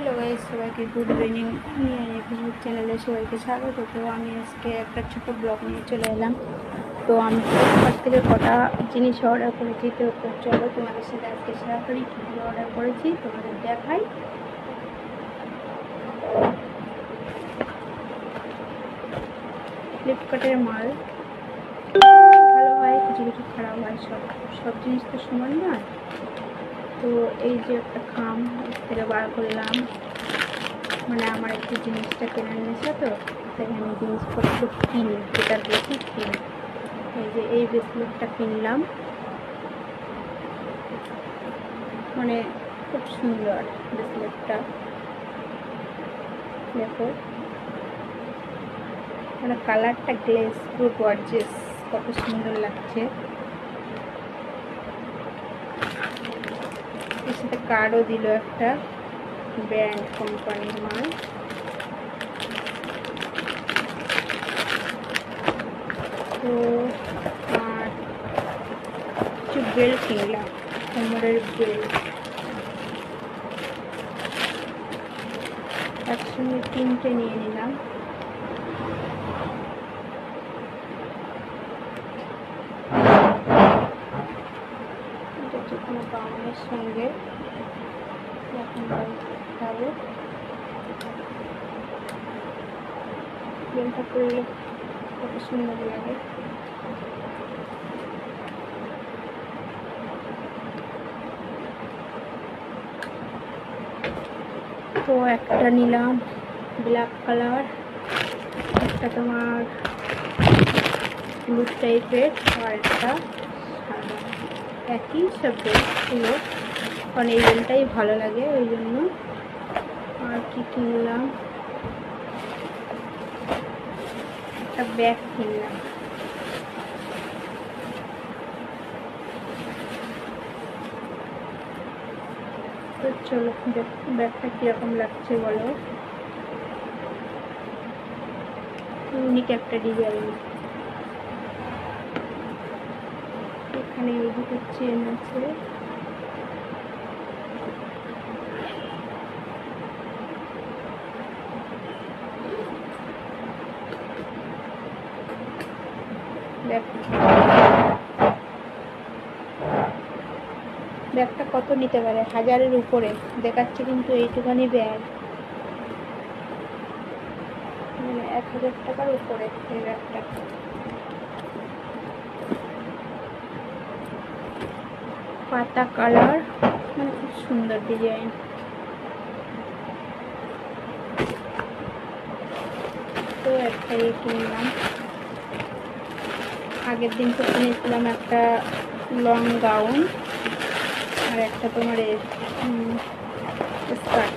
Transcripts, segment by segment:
Hello guys, সবাইকে good evening. আমি Facebook চ্যানেলে সবাইকে স্বাগত। তো আমি আজকে একটা ছোটো ব্লগ নিয়ে চলে এলাম। তো আমি ফ্লিপকার্ট থেকে কটা জিনিস অর্ডার করেছি। তো চলো তোমাদের সাথে আজকে শেয়ার করি কী কী অর্ডার করেছি, তোমাদের দেখাই। ফ্লিপকার্টের মাল ভালো হয়, কিছু কিছু খারাপ হয়, সব জিনিস তো সমান নয়। তো এই যে একটা খাম থেকে বার করলাম, মানে আমার একটু জিনিসটা কেনার নেশা, তো তাই আমি জিনিসপত্র কিনি, যেটা বেশি কিনি। এই যে এই ব্রেসলেটটা কিনলাম, মানে খুব সুন্দর ব্রেসলেটটা, দেখো মানে কালারটা গ্লেজ, পুরো গর্জিয়াস, কত সুন্দর লাগছে। এর সাথে কার্ডও দিল একটা, ব্র্যান্ড কোম্পানির মাল। তো আর কিছু বেল্ট কিনলাম, কোমরের বেল্ট, একসঙ্গে 3টে নিয়ে নিলাম। এটা যে কোনো গাউনের সঙ্গে এখন খাবো, বেলটা পরলে কত সুন্দর লাগে। তো একটা নিলাম ব্ল্যাক কালার, একটা তোমার ব্লু টাইপের, আর একটা সাদা। একই সব বেলগুলো, কারণ এই বেলটাই ভালো লাগে ওই জন্য। আর কি কিনলাম, একটা ব্যাগ কিনলাম। তো চলো ব্যাগটা কীরকম লাগছে বলো। ইউনিক একটা ডিজাইন, এখানে এই দুটো চেন আছে। ব্যাগটা কত নিতে পারে, 1000-এর উপরে দেখাচ্ছে, কিন্তু এইটুখানি ব্যাগ মানে 1000 টাকার উপরে এই ব্যাগটা। পাতা কালার, মানে খুব সুন্দর ডিজাইন। তো একটাই কিনলাম। আগের দিন তো কিনেছিলাম একটা লং গাউন, আর একটা তোমার স্কার্ট।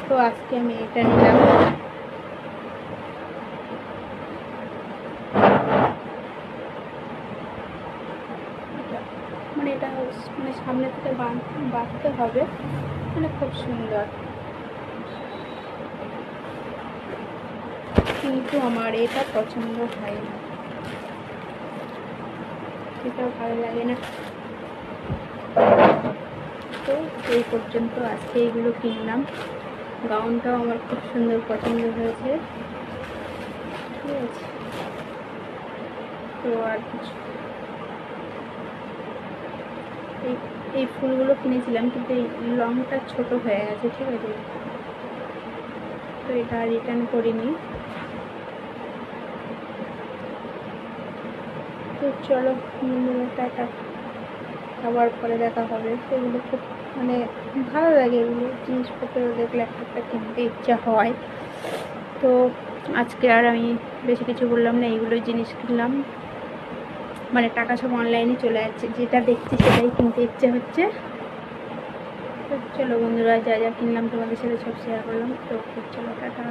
তো আজকে আমি এটা নিলাম। মানে এটা মানে সামনে থেকে বাঁধতে হবে, মানে খুব সুন্দর। কিন্তু আমার এটা পছন্দ হয় না, এটাও ভালো লাগে না। তো এই পর্যন্ত আজকে এইগুলো কিনলাম। গাউনটাও আমার খুব সুন্দর পছন্দ হয়েছে, ঠিক আছে। তো আর কিছু, এই ফুলগুলো কিনেছিলাম, কিন্তু এই লংটা ছোট হয়ে গেছে, ঠিক আছে। তো এটা রিটার্ন করিনি। তো চলো টাটা, আবার পরে দেখা হবে। সেগুলো খুব মানে ভালো লাগে, এগুলো জিনিসপত্র দেখলে একটা একটা কিনতে ইচ্ছা হয়। তো আজকে আর আমি বেশি কিছু বললাম না, এইগুলোই জিনিস কিনলাম, মানে টাকা সব অনলাইনে চলে যাচ্ছে, যেটা দেখছি সেটাই কিনতে ইচ্ছে হচ্ছে। তো চলো বন্ধুরা, যা যা কিনলাম তোমাদের সাথে সব শেয়ার করলাম। তো চলো টাটা।